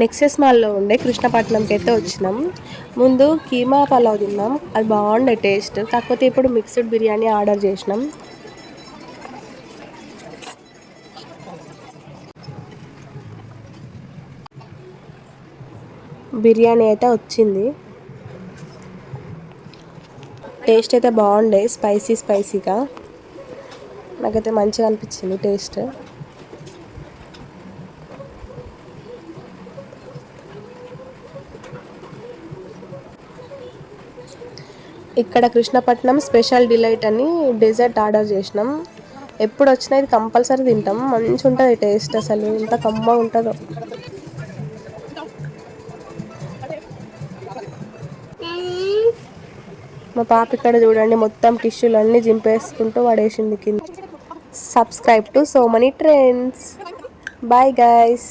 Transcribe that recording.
Nexus మాల్లో ఉండే కృష్ణపట్నంకి అయితే వచ్చినాం. ముందు కీమా పలావ్ తిన్నాం, అది బాగుండే టేస్ట్. కాకపోతే ఇప్పుడు మిక్స్డ్ బిర్యానీ ఆర్డర్ చేసినాం. బిర్యానీ అయితే వచ్చింది. టేస్ట్ అయితే బాగుండే, స్పైసీగా. నాకైతే మంచిగా అనిపించింది టేస్ట్. ఇక్కడ కృష్ణపట్నం స్పెషల్ డిలైట్ అని డెజర్ట్ ఆర్డర్ చేసినాం. ఎప్పుడు వచ్చినా ఇది కంపల్సరీ తింటాం. మంచిగా ఉంటుంది టేస్ట్, అసలు ఎంత కమ్మగా ఉంటుందో. మా పాప ఇక్కడ చూడండి, మొత్తం టిష్యూలు అన్నీ జింపేసుకుంటూ పడేసింది కింద. Subscribe to So Money Trends. Bye guys.